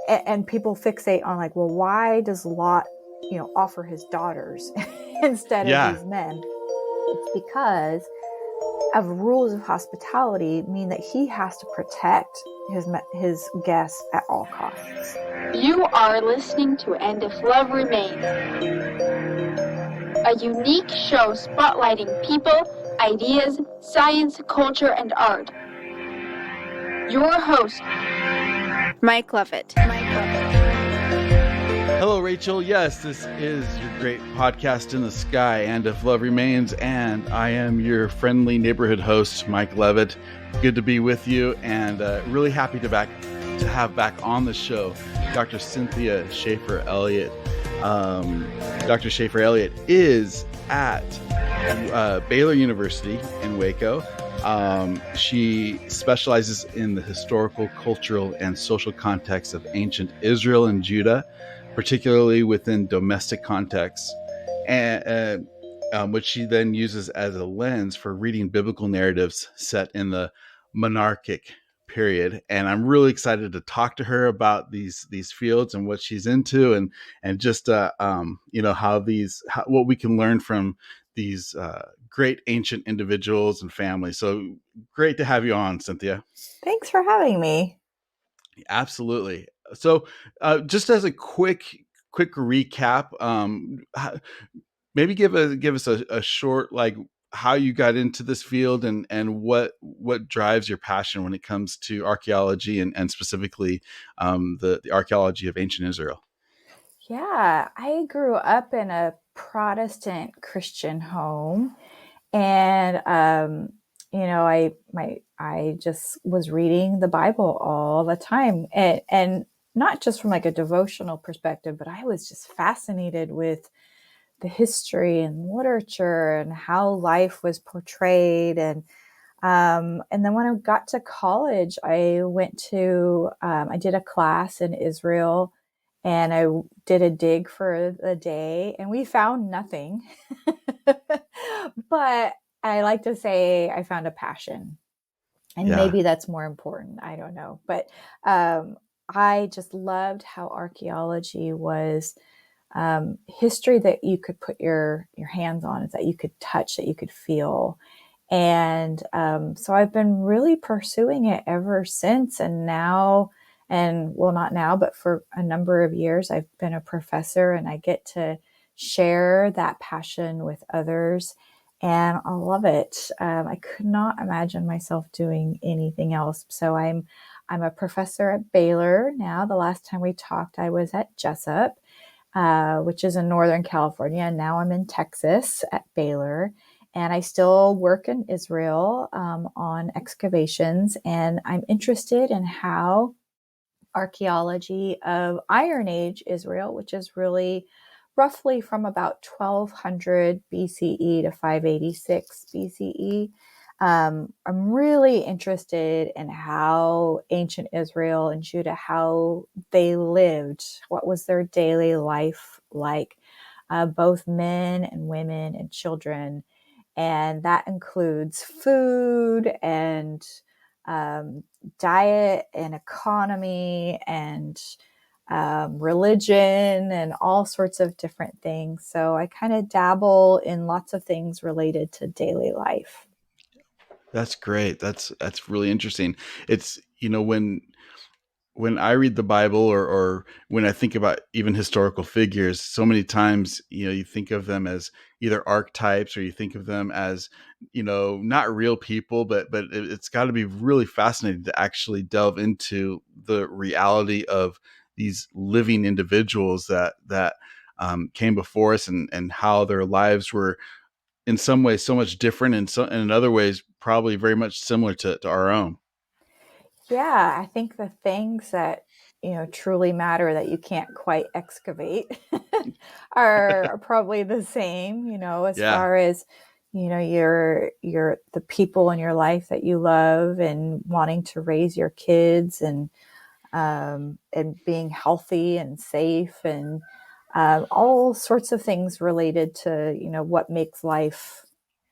and people fixate on like, well, why does Lot, offer his daughters instead of Yeah. these men? It's because of rules of hospitality mean that he has to protect his guests at all costs. You are listening to And If Love Remains, a unique show spotlighting people, ideas, science, culture, and art. Your host, Mike Lovett. Hello, Rachel. Yes, this is your great podcast in the sky, And If Love Remains, and I am your friendly neighborhood host, Mike Levitt. Good to be with you, and really happy to have back on the show Dr. Cynthia Shafer-Elliott. Dr. Shafer-Elliott is at Baylor University in Waco. She specializes in the historical, cultural, and social context of ancient Israel and Judah, particularly within domestic contexts, and which she then uses as a lens for reading biblical narratives set in the monarchic period. And I'm really excited to talk to her about these fields and what she's into, and just what we can learn from these great ancient individuals and families. So great to have you on, Cynthia. Thanks for having me. Absolutely. So, just as a quick recap, maybe give us a short, like, how you got into this field and what drives your passion when it comes to archaeology and specifically the archaeology of ancient Israel. Yeah, I grew up in a Protestant Christian home, and I just was reading the Bible all the time, and not just from like a devotional perspective, but I was just fascinated with the history and literature and how life was portrayed. And then when I got to college, I did a class in Israel, and I did a dig for the day, and we found nothing. But I like to say I found a passion, and maybe that's more important. I don't know. But I just loved how archaeology was history that you could put your hands on, that you could touch, that you could feel. And so I've been really pursuing it ever since. And now, not now, but for a number of years, I've been a professor, and I get to share that passion with others. And I love it. I could not imagine myself doing anything else. So I'm a professor at Baylor now. The last time we talked, I was at Jessup, which is in Northern California. And now I'm in Texas at Baylor. And I still work in Israel on excavations. And I'm interested in how archaeology of Iron Age Israel, which is really roughly from about 1200 BCE to 586 BCE. I'm really interested in how ancient Israel and Judah, how they lived, what was their daily life like, both men and women and children. And that includes food and diet and economy and religion and all sorts of different things. So I kind of dabble in lots of things related to daily life. That's great. That's really interesting. It's, when I read the Bible, or when I think about even historical figures, so many times, you think of them as either archetypes, or you think of them as, not real people, but it's got to be really fascinating to actually delve into the reality of these living individuals that came before us, and how their lives were in some ways so much different, and so, and in other ways probably very much similar to our own. Yeah, I think the things that truly matter that you can't quite excavate are probably the same, as Yeah. far as your the people in your life that you love, and wanting to raise your kids, and being healthy and safe, and all sorts of things related to what makes life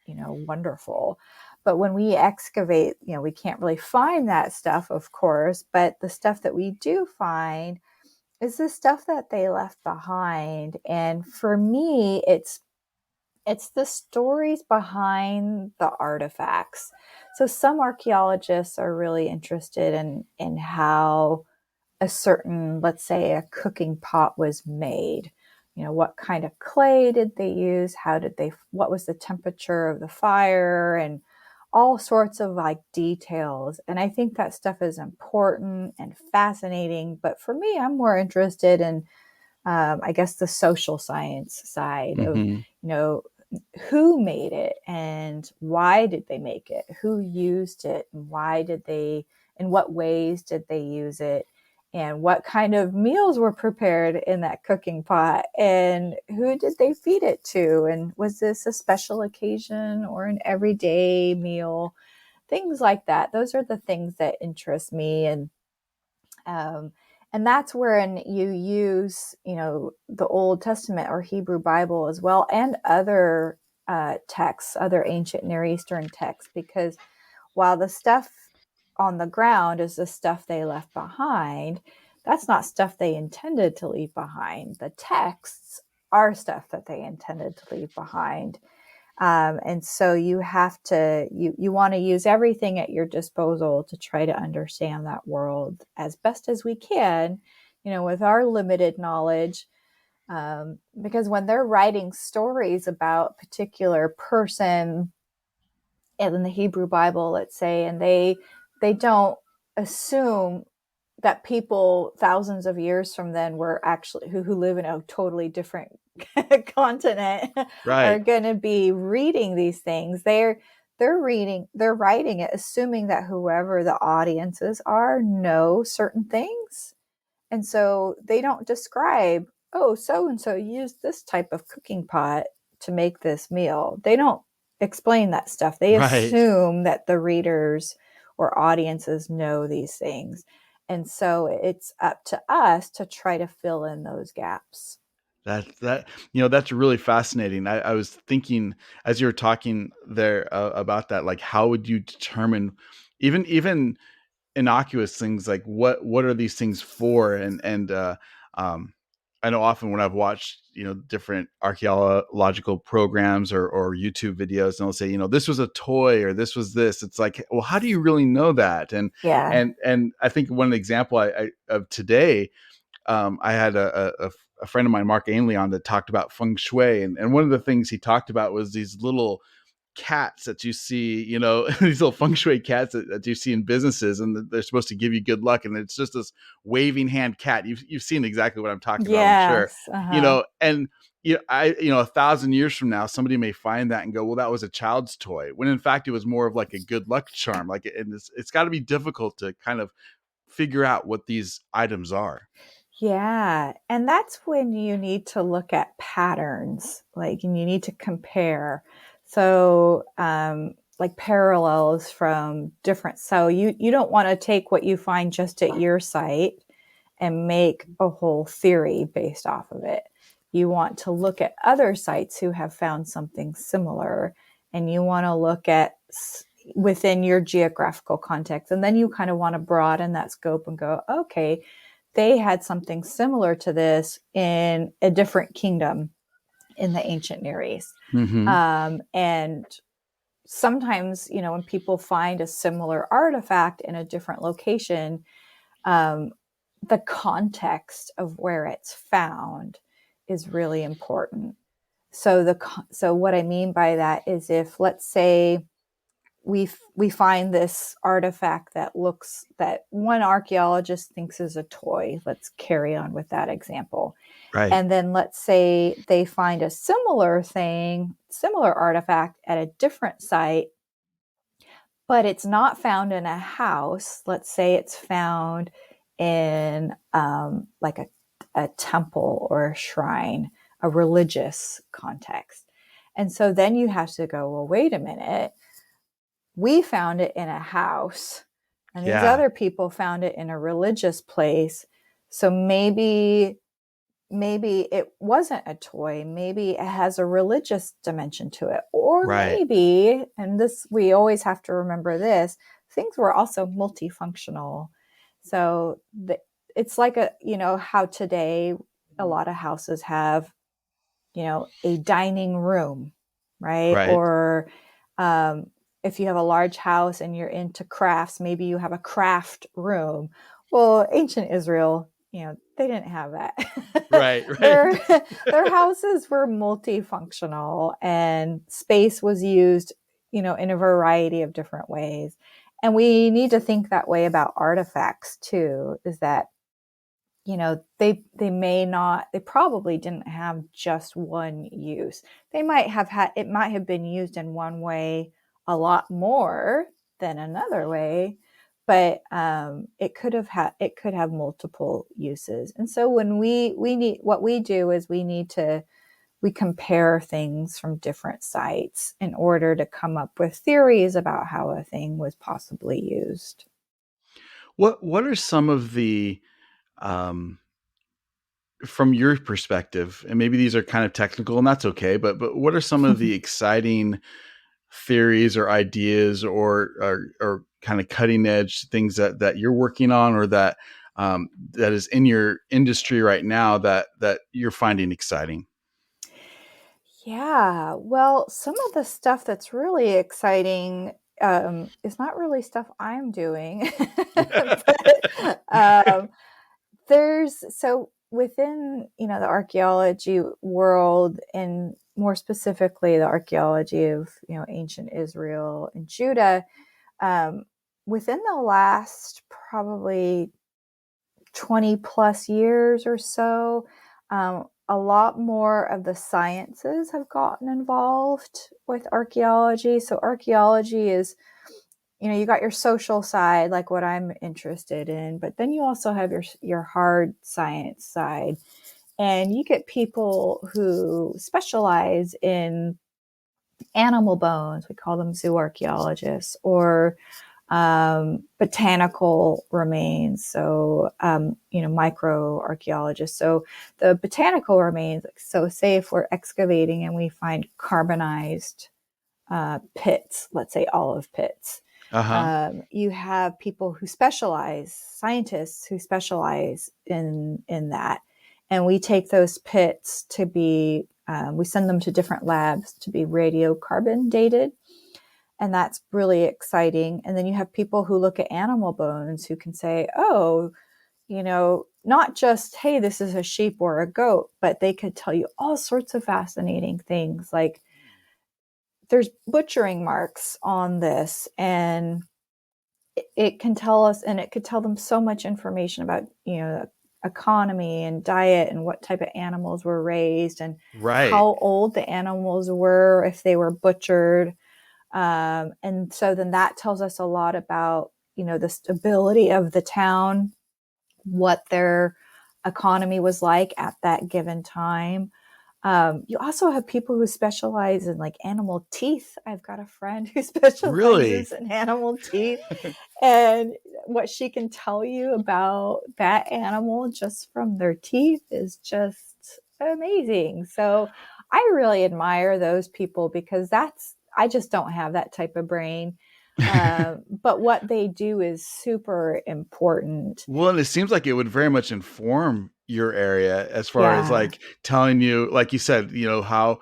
wonderful. But when we excavate, we can't really find that stuff, of course, but the stuff that we do find is the stuff that they left behind. And for me, it's the stories behind the artifacts. So some archaeologists are really interested in how a certain, let's say, a cooking pot was made. You know, what kind of clay did they use? What was the temperature of the fire, and all sorts of like details. And I think that stuff is important and fascinating. But for me, I'm more interested in, I guess, the social science side of, Mm-hmm. you know, who made it and why did they make it? Who used it and in what ways did they use it? And what kind of meals were prepared in that cooking pot? And who did they feed it to? And was this a special occasion or an everyday meal? Things like that. Those are the things that interest me. Um, and that's where you use, you know, the Old Testament or Hebrew Bible as well, and other texts, other ancient Near Eastern texts, because while the stuff on the ground is the stuff they left behind, that's not stuff they intended to leave behind. The texts are stuff that they intended to leave behind. And so you want to use everything at your disposal to try to understand that world as best as we can, you know, with our limited knowledge. Because when they're writing stories about a particular person in the Hebrew Bible, let's say, and they don't assume that people thousands of years from then were actually who live in a totally different continent are Right. going to be reading these things. They're writing it assuming that whoever the audiences are know certain things. And so they don't describe, oh, so and so used this type of cooking pot to make this meal. They don't explain that stuff. They Right. assume that the readers or audiences know these things. And so it's up to us to try to fill in those gaps. That that's really fascinating. I was thinking as you were talking there about that, like how would you determine even innocuous things like what are these things for? And um, I know often when I've watched different archaeological programs or YouTube videos, and they'll say this was a toy or this was this. It's like, well, how do you really know that? And Yeah. and I think one example I of today, I had a friend of mine, Mark Ainley, on that talked about feng shui. And one of the things he talked about was these little cats that you see, these little feng shui cats that you see in businesses, and they're supposed to give you good luck. And it's just this waving hand cat. You've seen exactly what I'm talking about, I'm sure. Yes. Uh-huh. And 1,000 years from now, somebody may find that and go, well, that was a child's toy, when in fact it was more of like a good luck charm. Like, and it's got to be difficult to kind of figure out what these items are. Yeah. And that's when you need to look at patterns, and you need to compare. So, like parallels from different. So you don't want to take what you find just at your site and make a whole theory based off of it. You want to look at other sites who have found something similar, and you want to look at within your geographical context. And then you kind of want to broaden that scope and go, okay, they had something similar to this in a different kingdom in the ancient Near East. Mm-hmm. And sometimes, when people find a similar artifact in a different location, the context of where it's found is really important. So what I mean by that is, if, let's say, we find this artifact that one archaeologist thinks is a toy. Let's carry on with that example. Right. And then let's say they find a similar artifact at a different site, but it's not found in a house. Let's say it's found in like a temple or a shrine, a religious context. And so then you have to go, well, wait a minute. We found it in a house, and these Yeah. other people found it in a religious place. So maybe it wasn't a toy. Maybe it has a religious dimension to it. Or Right. maybe, and this, we always have to remember this, things were also multifunctional. So it's like how today a lot of houses have, a dining room, right? Right. Or um, if you have a large house and you're into crafts, maybe you have a craft room. Well, ancient Israel, they didn't have that. Right. Right. Their houses were multifunctional, and space was used, in a variety of different ways. And we need to think that way about artifacts too, is that they probably didn't have just one use. They might have had, it might have been used in one way a lot more than another way, but it could have multiple uses. And so when we need, what we do is we compare things from different sites in order to come up with theories about how a thing was possibly used. What are some of the um from your perspective, and maybe these are kind of technical and that's okay, but what are some of the exciting theories or ideas or kind of cutting edge things that you're working on, or that is in your industry right now that you're finding exciting? Yeah, well, some of the stuff that's really exciting is not really stuff I'm doing, but there's so within the archaeology world, and more specifically the archaeology of ancient Israel and Judah, um, within the last probably 20 plus years or so, a lot more of the sciences have gotten involved with archaeology. So archaeology is, you got your social side, like what I'm interested in, but then you also have your hard science side. And you get people who specialize in animal bones. We call them zooarchaeologists, or botanical remains. So, microarchaeologists. So the botanical remains, so say if we're excavating and we find carbonized pits, let's say olive pits, Uh-huh. you have people who specialize, scientists who specialize in that. And we take those pits to be, we send them to different labs to be radiocarbon dated. And that's really exciting. And then you have people who look at animal bones who can say, oh, not just, hey, this is a sheep or a goat, but they could tell you all sorts of fascinating things. Like there's butchering marks on this, and it can tell us, and it could tell them so much information about, economy and diet and what type of animals were raised and Right. how old the animals were if they were butchered. And so then that tells us a lot about, the stability of the town, what their economy was like at that given time. You also have people who specialize in like animal teeth. I've got a friend who Really? specializes in animal teeth, and what she can tell you about that animal just from their teeth is just amazing. So I really admire those people, because I just don't have that type of brain. But what they do is super important. Well, and it seems like it would very much inform your area as far as Yeah. like telling you, like you said, how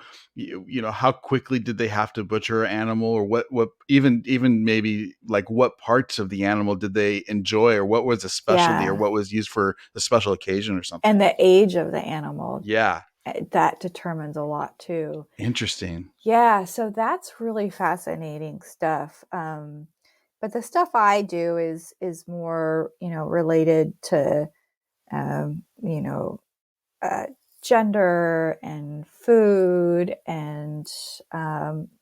how quickly did they have to butcher an animal, or what even maybe like what parts of the animal did they enjoy, or what was a specialty, or Yeah. what was used for a special occasion or And something. the age of the animal, Yeah. that determines a lot too. Interesting. Yeah, so that's really fascinating stuff. But the stuff I do is more, related to um, you know, uh, gender and food and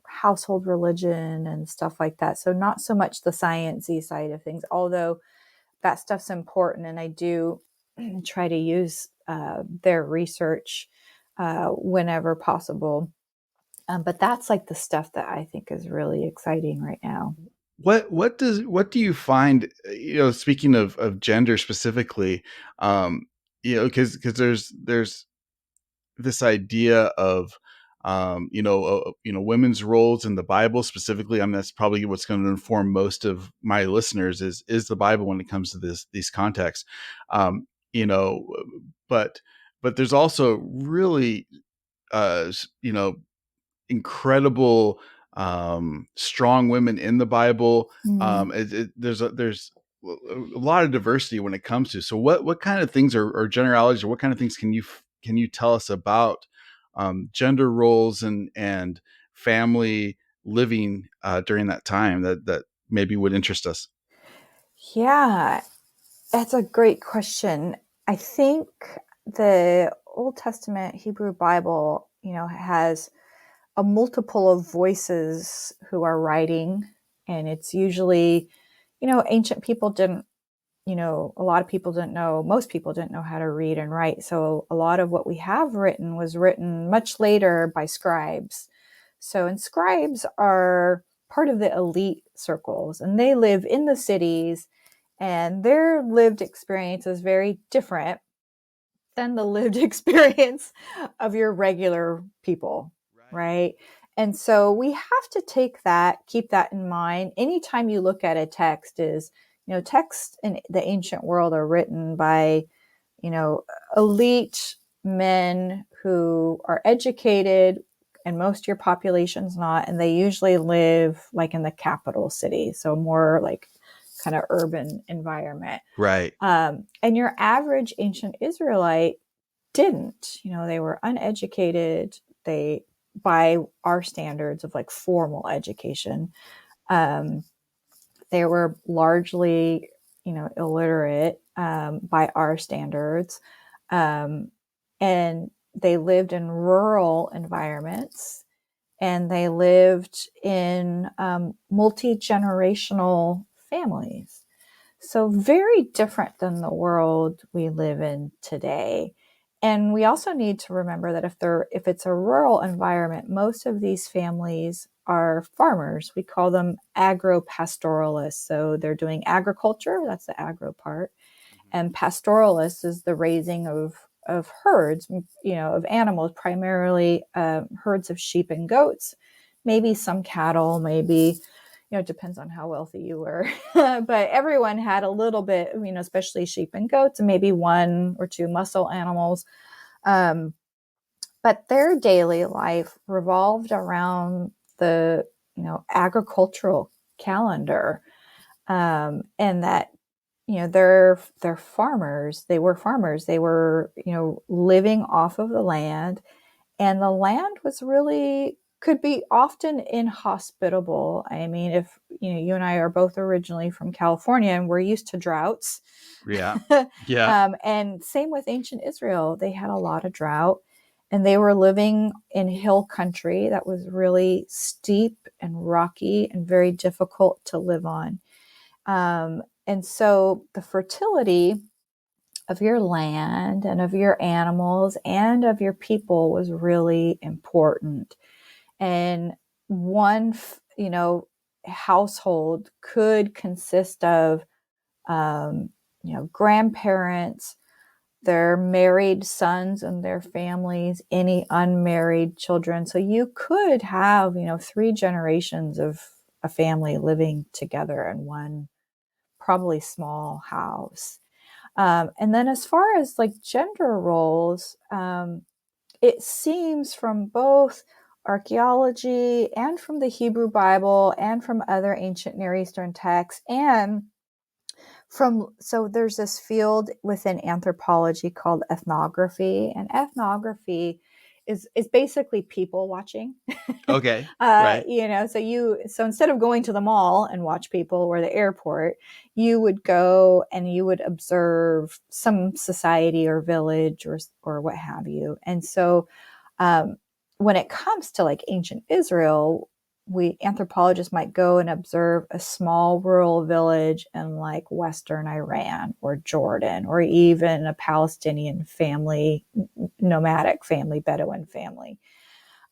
household religion and stuff like that. So not so much the sciencey side of things, although that stuff's important, and I do try to use their research whenever possible. But that's like the stuff that I think is really exciting right now. What do you find, speaking of gender specifically, because there's this idea of women's roles in the Bible specifically. I mean, that's probably what's going to inform most of my listeners is the Bible when it comes to these contexts. you know, but there's also really, you know, incredible, strong women in the Bible. There's a lot of diversity when it comes to. So what kind of things or generalities, or what kind of things can you tell us about gender roles and family living during that time that maybe would interest us? Yeah, that's a great question. I think the Old Testament Hebrew Bible, has a multiple of voices who are writing, and it's usually, ancient people didn't, a lot of people didn't know, most people didn't know how to read and write. So a lot of what we have written was written much later by scribes. And scribes are part of the elite circles, and they live in the cities, and their lived experience is very different than the lived experience of your regular people, right? And so we have to keep that in mind. Anytime you look at a text, texts in the ancient world are written by, elite men who are educated, and most of your population's not, and they usually live like in the capital city, so more like kind of urban environment. Right. And your average ancient Israelite didn't. They were uneducated. They, by our standards of like formal education, they were largely, illiterate by our standards. And they lived in rural environments, and they lived in multi-generational families. So very different than the world we live in today. And we also need to remember that if it's a rural environment, most of these families are farmers. We call them agro-pastoralists. So they're doing agriculture, that's the agro part. And pastoralists is the raising of herds, of animals, primarily herds of sheep and goats, maybe some cattle, maybe, it depends on how wealthy you were. But everyone had a little bit, especially sheep and goats, and maybe one or two muscle animals. But their daily life revolved around the, agricultural calendar. And that, they're farmers. They were farmers. They were, living off of the land. And the land was really, could be often inhospitable. I mean, if, you and I are both originally from California, and we're used to droughts. Yeah. Yeah. And same with ancient Israel. They had a lot of drought, and they were living in hill country that was really steep and rocky and very difficult to live on. And so the fertility of your land and of your animals and of your people was really important. And one, household could consist of, grandparents, their married sons and their families, any unmarried children. So you could have, 3 generations of a family living together in one probably small house. And then as far as like gender roles, it seems from both archaeology and from the Hebrew Bible and from other ancient Near Eastern texts, and so there's this field within anthropology called ethnography, and ethnography is basically people watching. Okay. Right. So instead of going to the mall and watch people, or the airport, you would go and you would observe some society or village or what have you. And so when it comes to like ancient Israel, anthropologists might go and observe a small rural village in like Western Iran or Jordan, or even a Palestinian family, nomadic family, Bedouin family.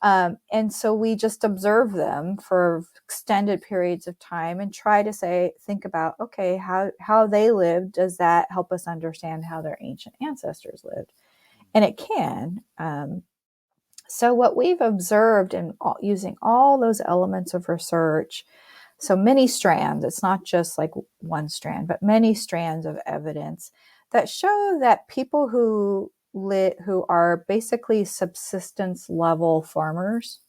And so we just observe them for extended periods of time and try to think about, okay, how they lived. Does that help us understand how their ancient ancestors lived? And it can. So what we've observed in using all those elements of research, so many strands, it's not just like one strand, but many strands of evidence, that show that people who are basically subsistence level farmers,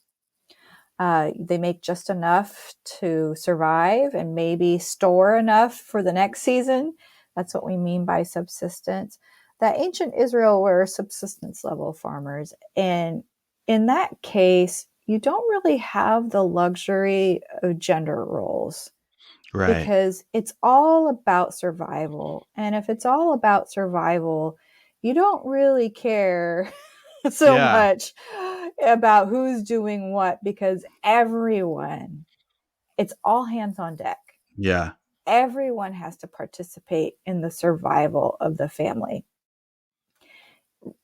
they make just enough to survive and maybe store enough for the next season. That's what we mean by subsistence. That ancient Israel were subsistence level farmers. And in that case, you don't really have the luxury of gender roles Right. because it's all about survival. And if it's all about survival, you don't really care so Yeah. much about who's doing what because everyone, it's all hands on deck. Yeah. Everyone has to participate in the survival of the family.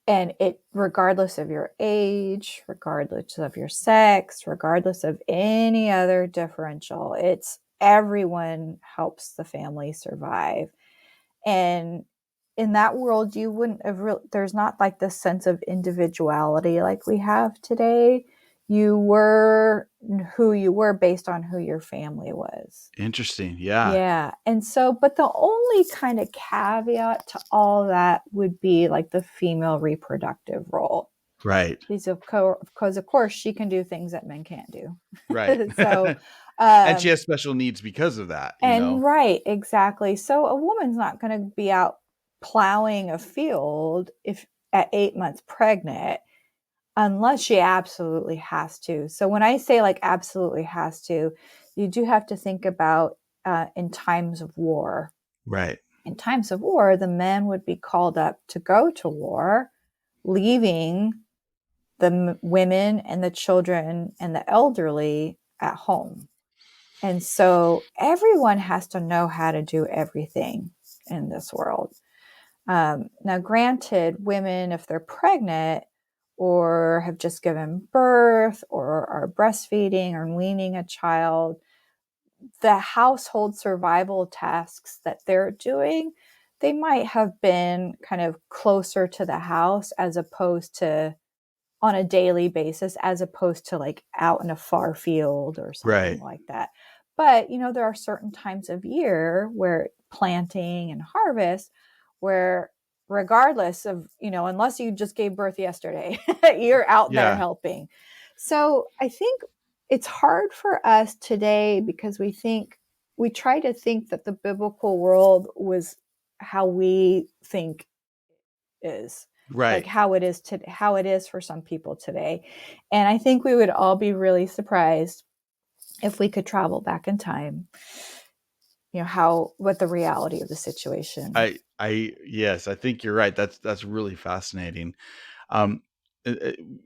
And it, regardless of your age, regardless of your sex, regardless of any other differential, it's everyone helps the family survive. And in that world, you wouldn't have there's not like this sense of individuality like we have today. You were who you were based on who your family was. Interesting. Yeah. Yeah. And so, but the only kind of caveat to all that would be like the female reproductive role. Right. Because of course, she can do things that men can't do. Right. So, And she has special needs because of that, and right, exactly. So a woman's not going to be out plowing a field if at 8 months pregnant, unless she absolutely has to. So when I say like absolutely has to, you do have to think about in times of war. Right. In times of war, the men would be called up to go to war, leaving the women and the children and the elderly at home. And so everyone has to know how to do everything in this world. Now, granted, women, if they're pregnant or have just given birth or are breastfeeding or weaning a child, the household survival tasks that they're doing, they might have been kind of closer to the house as opposed to on a daily basis, as opposed to like out in a far field or something Right. like that. But, there are certain times of year where planting and harvest, where regardless of, unless you just gave birth yesterday, you're out there Yeah. helping. So I think it's hard for us today because we try to think that the biblical world was how we think is, like Right. how it is for some people today. And I think we would all be really surprised if we could travel back in time, what the reality of the situation. Yes, I think you're right. That's really fascinating. Um,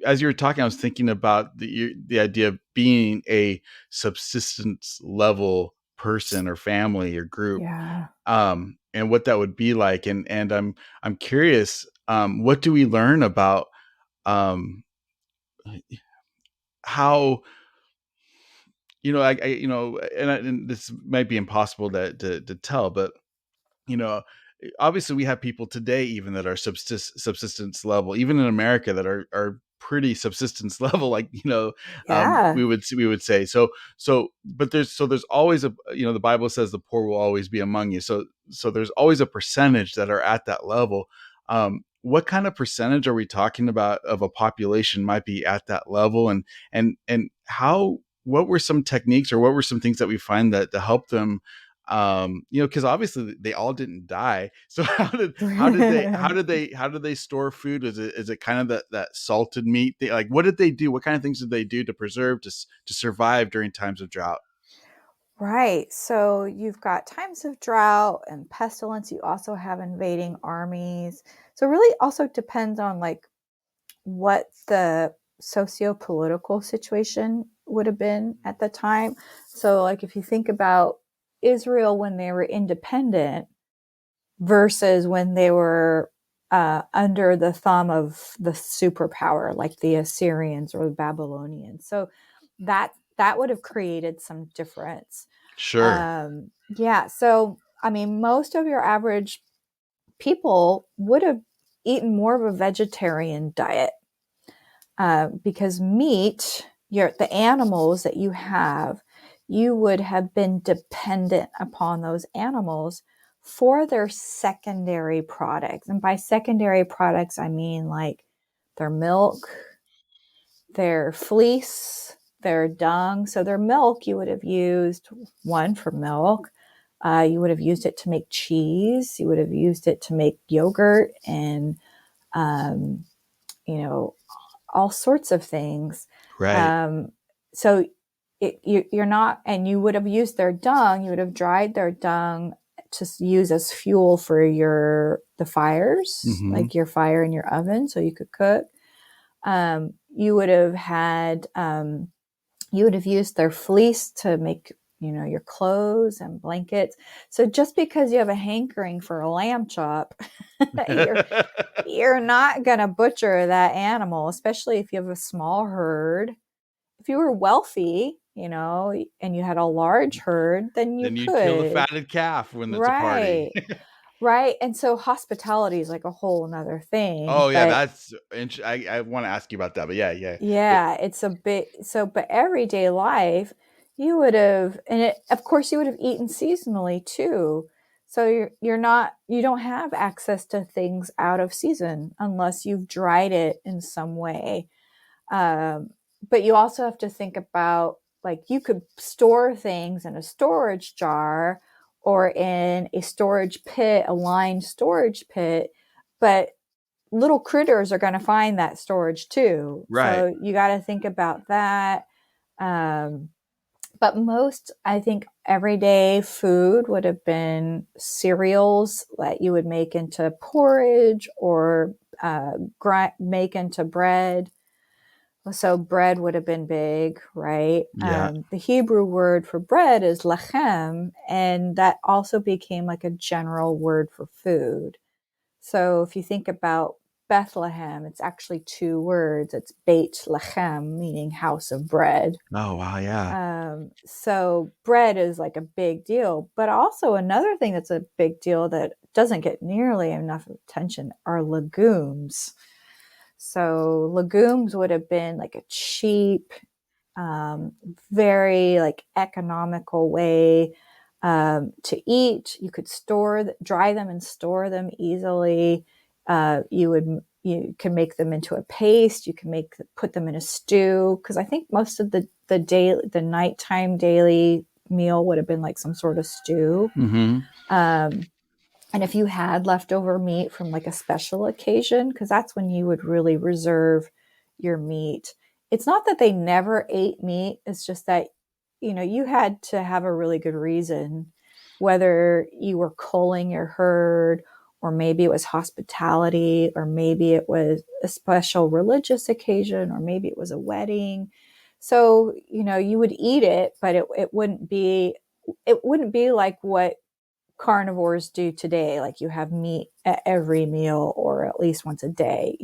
as you were talking, I was thinking about the idea of being a subsistence level person or family or group, Yeah. and what that would be like. And I'm curious, what do we learn about um, how and this might be impossible to tell, but you know, obviously we have people today even that are subsistence level, even in America, that are pretty subsistence level, like, Yeah. we would say. But there's always the Bible says the poor will always be among you. So there's always a percentage that are at that level. What kind of percentage are we talking about of a population might be at that level, and what were some techniques or what were some things that we find that to help them, because obviously they all didn't die. So how did they store food? Is it kind of that salted meat thing? Like, what did they do? What kind of things did they do to preserve, to survive during times of drought? Right. So you've got times of drought and pestilence. You also have invading armies. So it really also depends on like what the socio-political situation would have been at the time. So like if you think about Israel when they were independent versus when they were under the thumb of the superpower like the Assyrians or the Babylonians. So that would have created some difference. Sure. Yeah. So, I mean, most of your average people would have eaten more of a vegetarian diet because meat, the animals that you would have been dependent upon those animals for their secondary products. And by secondary products, I mean like their milk, their fleece, their dung. So their milk, you would have used one for milk. You would have used it to make cheese. You would have used it to make yogurt and, um, all sorts of things. Right. So you're not, and you would have used their dung. You would have dried their dung to use as fuel for the fires, like your fire in your oven, so you could cook. You would have used their fleece to make, your clothes and blankets. So just because you have a hankering for a lamb chop, you're not going to butcher that animal, especially if you have a small herd. If you were wealthy, and you had a large herd, then you you'd could kill the fatted calf when it's a party. Right. And so hospitality is like a whole another thing. Oh yeah, but that's I want to ask you about that, but yeah. Yeah, it's a bit but everyday life, you would have, and of course you would have eaten seasonally too. So you don't have access to things out of season unless you've dried it in some way. But you also have to think about, like, you could store things in a storage jar or in a storage pit, a lined storage pit, but little critters are going to find that storage too. Right. So you got to think about that. But most, I think, everyday food would have been cereals that you would make into porridge or make into bread. So bread would have been big, right? Yeah. The Hebrew word for bread is lechem, and that also became like a general word for food. So if you think about Bethlehem, it's actually two words. It's Beit Lechem, meaning house of bread. Oh wow, yeah. So bread is like a big deal. But also another thing that's a big deal that doesn't get nearly enough attention are legumes. So legumes would have been like a cheap, very like economical way to eat. You could dry them and store them easily. You can make them into a paste. You can put them in a stew, because I think most of the nighttime daily meal would have been like some sort of stew. And if you had leftover meat from like a special occasion, because that's when you would really reserve your meat. It's not that they never ate meat. It's just that, you had to have a really good reason, whether you were culling your herd, or maybe it was hospitality, or maybe it was a special religious occasion, or maybe it was a wedding. So, you would eat it, but it wouldn't be like what carnivores do today. Like, you have meat at every meal or at least once a day.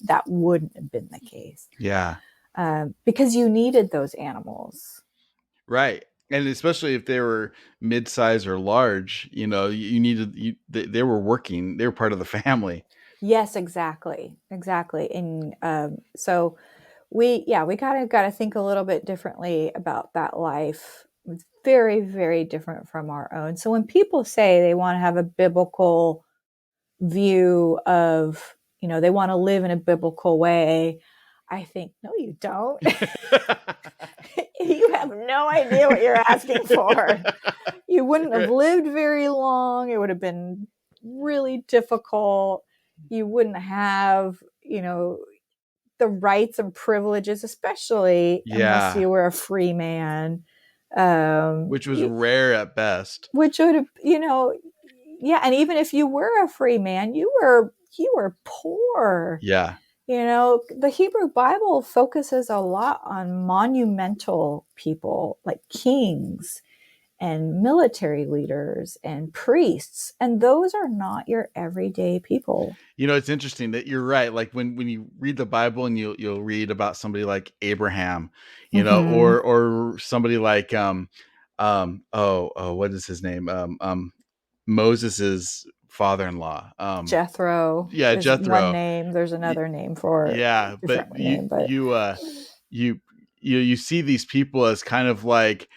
That wouldn't have been the case. Yeah. Because you needed those animals. Right. And especially if they were mid-size or large, you needed, they were working, they were part of the family. Yes, exactly. And so we kind of got to think a little bit differently about that life. It's very, very different from our own. So when people say they want to have a biblical view of, they want to live in a biblical way, I think, no, you don't. You have no idea what you're asking for. You wouldn't have lived very long. It would have been really difficult. You wouldn't have, the rights and privileges, especially unless you were a free man. Which was rare at best. Which would have, yeah. And even if you were a free man, you were poor. Yeah. The Hebrew Bible focuses a lot on monumental people like kings and military leaders and priests. And those are not your everyday people. It's interesting that you're right. Like when you read the Bible and you'll read about somebody like Abraham, or somebody like, what is his name? Moses's father-in-law. Jethro. Yeah, Jethro. One name. There's another name for it. Yeah, but you see these people as kind of like,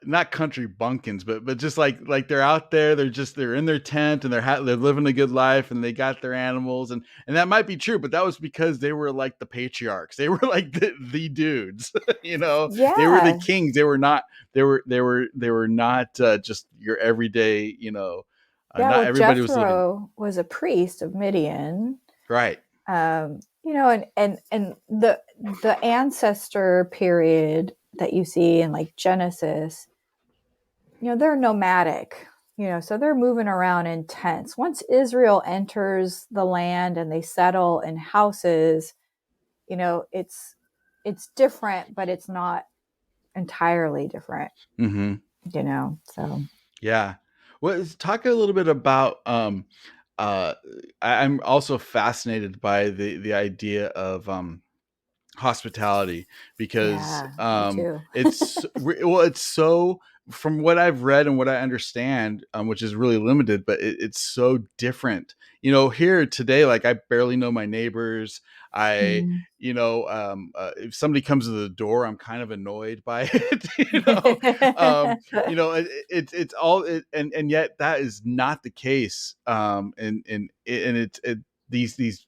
not country bumpkins, but just like they're out there, they're in their tent and they're living a good life and they got their animals, and that might be true, but that was because they were like the patriarchs. They were like the dudes, they were the Yeah. kings. They were not just your everyday, Yeah. not Well, everybody was living. Jethro was a priest of Midian. Right. And the ancestor period that you see in like Genesis, they're nomadic, so they're moving around in tents. Once Israel enters the land and they settle in houses, it's different, but it's not entirely different, Mm-hmm. so. Yeah. Well, talk a little bit about I'm also fascinated by the idea of hospitality, because Yeah, me too. it's so, from what I've read and what I understand, which is really limited, but it's so different. Here today, like I barely know my neighbors. I Mm. if somebody comes to the door, I'm kind of annoyed by it. It's all and yet that is not the case. These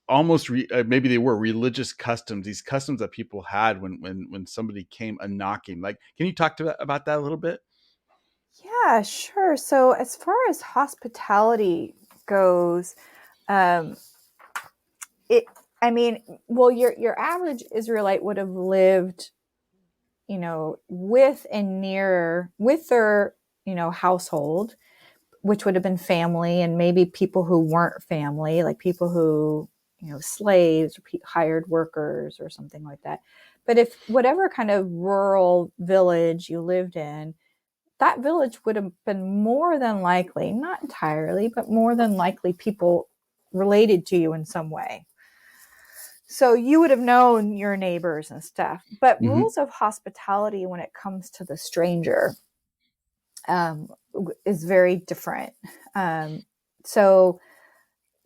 almost maybe they were religious customs, these customs that people had when somebody came a knocking. Like, can you talk about that a little bit? Yeah, sure. So as far as hospitality goes, um, it, I mean, well, your average Israelite would have lived, with and near with their, household, which would have been family, and maybe people who weren't family, like people who, slaves or hired workers or something like that. But if whatever kind of rural village you lived in, that village would have been more than likely, not entirely, but more than likely people related to you in some way. So you would have known your neighbors and stuff. But Mm-hmm. rules of hospitality when it comes to the stranger um, is very different. So,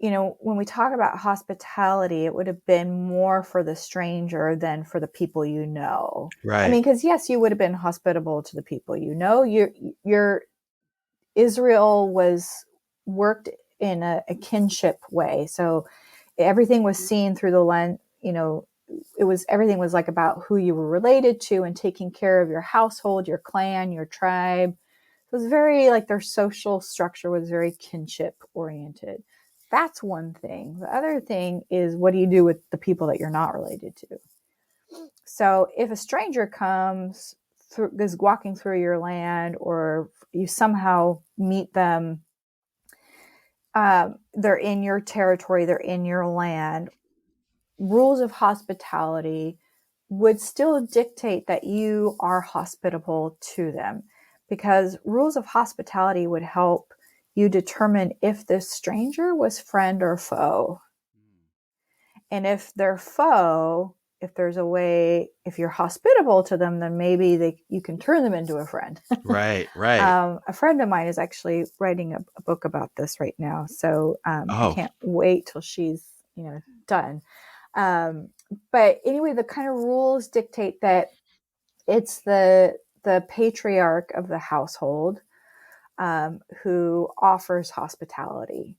when we talk about hospitality, it would have been more for the stranger than for the people you know. I Right. mean, because yes, you would have been hospitable to the people you know. Your Israel was worked in a kinship way, so everything was seen through the lens. Everything was like about who you were related to and taking care of your household, your clan, your tribe. It was very like their social structure was very kinship oriented. That's one thing. The other thing is, what do you do with the people that you're not related to? So if a stranger comes through, is walking through your land, or you somehow meet them, they're in your territory, they're in your land, rules of hospitality would still dictate that you are hospitable to them, because rules of hospitality would help you determine if this stranger was friend or foe. And if they're foe, if there's a way, if you're hospitable to them, then maybe you can turn them into a friend. Right. Right. A friend of mine is actually writing a book about this right now. So I Oh, can't wait till she's, done. But anyway, the kind of rules dictate that it's the patriarch of the household who offers hospitality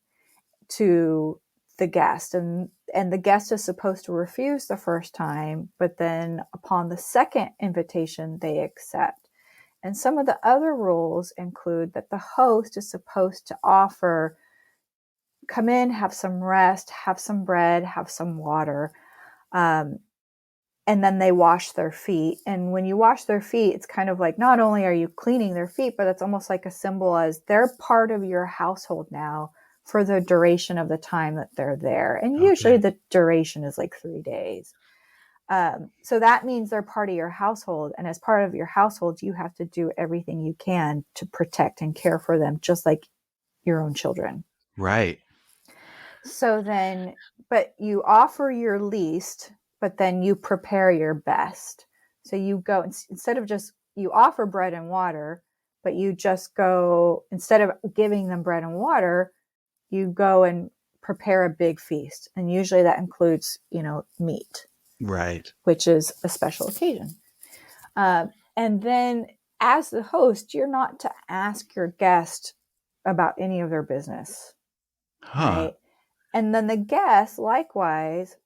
to the guest, and the guest is supposed to refuse the first time, but then upon the second invitation they accept. And some of the other rules include that the host is supposed to offer, come in, have some rest, have some bread, have some water, um, and then they wash their feet. And when you wash their feet, it's kind of like, not only are you cleaning their feet, but it's almost like a symbol as they're part of your household now for the duration of the time that they're there. And usually okay. the duration is like 3 days. So that means they're part of your household. And as part of your household, you have to do everything you can to protect and care for them, just like your own children. Right. So then, but you offer your least, but then you prepare your best. So you go, instead of just, you offer bread and water, but you just go, instead of giving them bread and water, you go and prepare a big feast. And usually that includes, meat, Right. which is a special occasion. And then as the host, you're not to ask your guest about any of their business, Huh. right? And then the guest, likewise,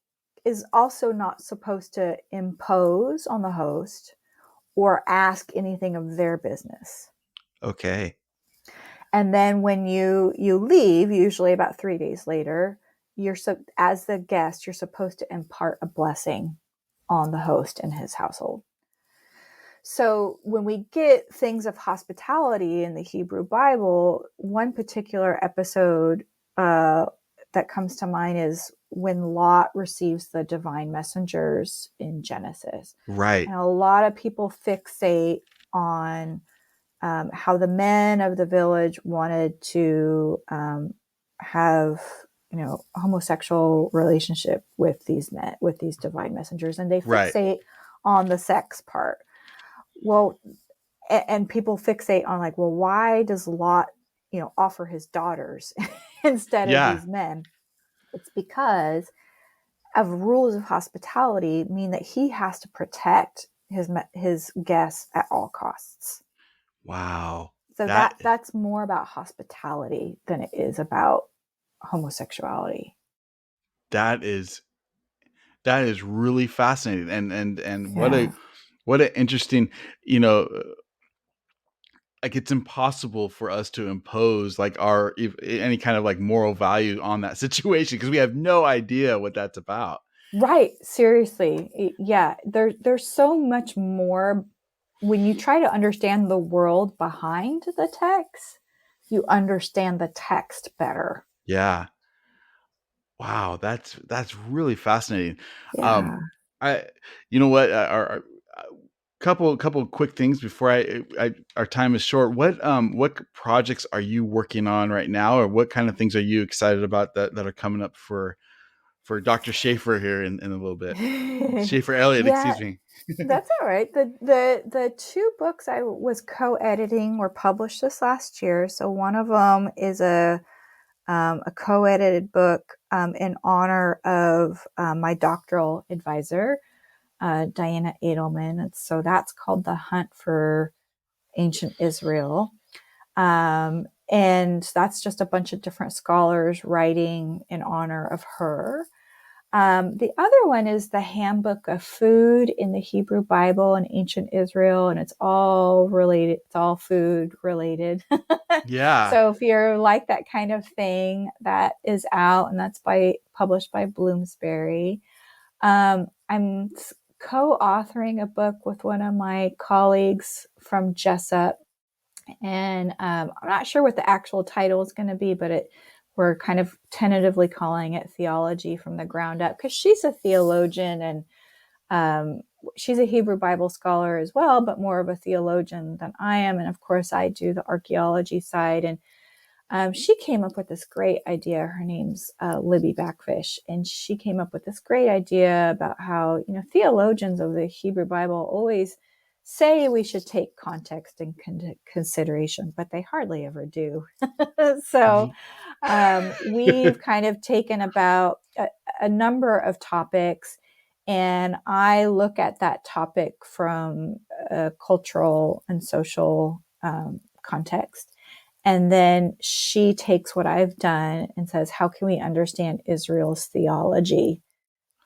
is also not supposed to impose on the host or ask anything of their business. Okay. And then when you leave, usually about 3 days later, as the guest, you're supposed to impart a blessing on the host and his household. So when we get things of hospitality in the Hebrew Bible, one particular episode that comes to mind is when Lot receives the divine messengers in Genesis. Right. And a lot of people fixate on how the men of the village wanted to have, homosexual relationship with these men, with these divine messengers, and they Right. fixate on the sex part. Well, and people fixate on like, well, why does Lot, offer his daughters instead of Yeah. these men? It's because of rules of hospitality mean that he has to protect his guests at all costs. Wow. So That that's more about hospitality than it is about homosexuality. that is really fascinating, and Yeah. what a interesting, you know, like it's impossible for us to impose like any kind of like moral value on that situation because we have no idea what that's about. Right. Seriously. Yeah. There's so much more when you try to understand the world behind the text, you understand the text better. Yeah. Wow, that's really fascinating. Yeah. Um, I, you know what, couple quick things before our time is short. What projects are you working on right now, or what kind of things are you excited about that are coming up for Dr. Schaefer here in a little bit? Shafer-Elliott, Yeah, excuse me. that's all right. The two books I was co-editing were published this last year. So one of them is a co-edited book in honor of my doctoral advisor, Diana Edelman. And so that's called The Hunt for Ancient Israel. And that's just a bunch of different scholars writing in honor of her. The other one is the Handbook of Food in the Hebrew Bible in Ancient Israel, and it's all related. It's all food related. Yeah. So if you're like that kind of thing, that is out, and that's published by Bloomsbury. I'm co-authoring a book with one of my colleagues from Jessup, and I'm not sure what the actual title is going to be, but we're kind of tentatively calling it Theology from the Ground Up, because she's a theologian, and she's a Hebrew Bible scholar as well, but more of a theologian than I am. And of course, I do the archaeology side. And she came up with this great idea. Her name's Libby Backfish, and she came up with this great idea about how, theologians of the Hebrew Bible always say we should take context in consideration, but they hardly ever do. So we've kind of taken about a number of topics, and I look at that topic from a cultural and social context. And then she takes what I've done and says, how can we understand Israel's theology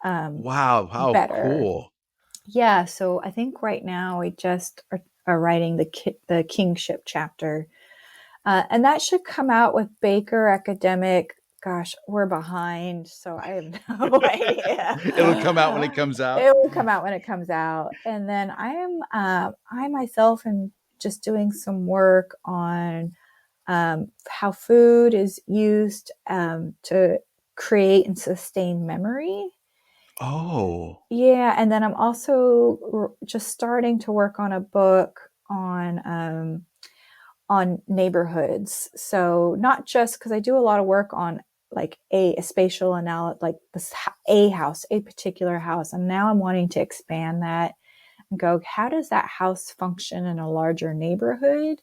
Wow, how better? cool. Yeah. So I think right now we just are writing the kingship chapter. And that should come out with Baker Academic. Gosh, we're behind. So I have no idea. It'll come out when it comes out. It will come out when it comes out. And then I myself am just doing some work on how food is used to create and sustain memory. Oh. Yeah, and then I'm also just starting to work on a book on neighborhoods. So not just because I do a lot of work on like a spatial analysis, like this a particular house, and now I'm wanting to expand that and go, how does that house function in a larger neighborhood?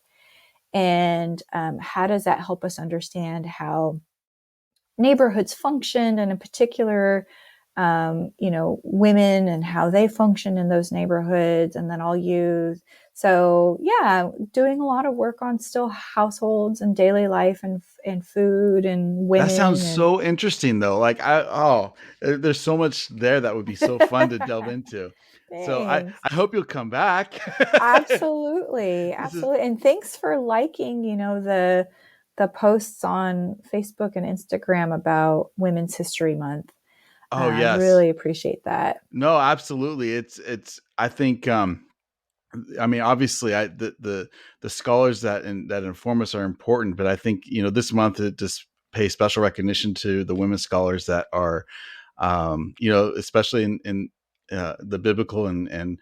And how does that help us understand how neighborhoods functioned in a particular women and how they function in those neighborhoods, and then all youth. So yeah, doing a lot of work on still households and daily life and food and That sounds women and so interesting though. Like there's so much there that would be so fun to delve into. So thanks. I hope you'll come back. Absolutely. This is Absolutely. And thanks for liking, the posts on Facebook and Instagram about Women's History Month. oh yes. Really appreciate that. No, absolutely. It's I think I mean, obviously, the scholars that inform us are important, but I think this month it just pay special recognition to the women scholars that are, especially in the biblical and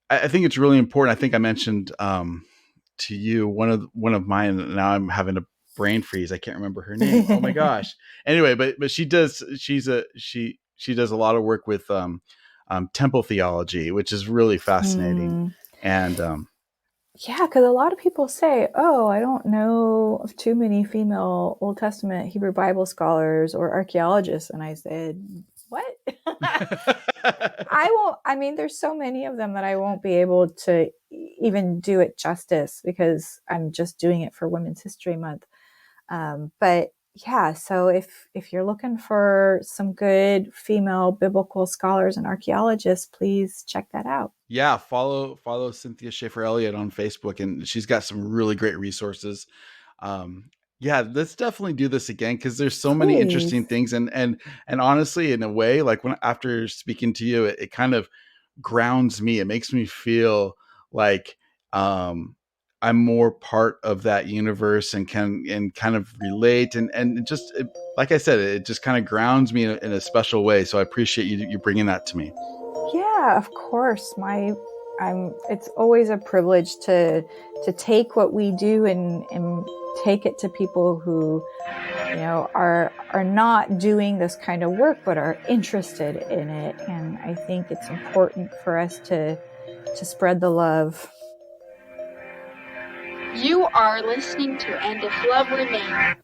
I think it's really important. I think I mentioned to you one of mine, and now I'm having a brain freeze. I can't remember her name. Oh my gosh. Anyway, but she does a lot of work with temple theology, which is really fascinating. Hmm. And Yeah, because a lot of people say, "Oh, I don't know of too many female Old Testament Hebrew Bible scholars or archaeologists," and I said, "What?" I won't. I mean, there's so many of them that I won't be able to even do it justice because I'm just doing it for Women's History Month. But yeah, so if you're looking for some good female biblical scholars and archaeologists, please check that out. yeah, follow Cynthia Shafer-Elliott on Facebook, and she's got some really great resources. Um, yeah, let's definitely do this again because there's so many interesting Please. things, and honestly, in a way, like when after speaking to you, it kind of grounds me. It makes me feel like I'm more part of that universe and can kind of relate and just like I said, it just kind of grounds me in a special way. So I appreciate you bringing that to me. Yeah, of course. It's always a privilege to take what we do and take it to people who, are not doing this kind of work but are interested in it. And I think it's important for us to spread the love. You are listening to And If Love Remains.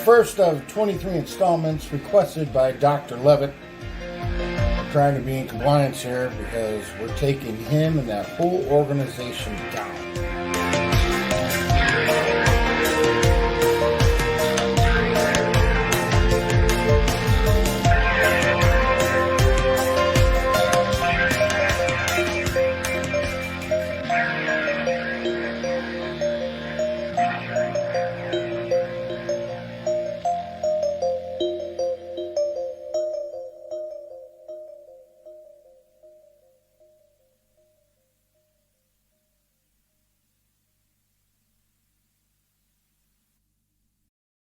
First of 23 installments requested by Dr. Levitt. We're trying to be in compliance here because we're taking him and that whole organization down.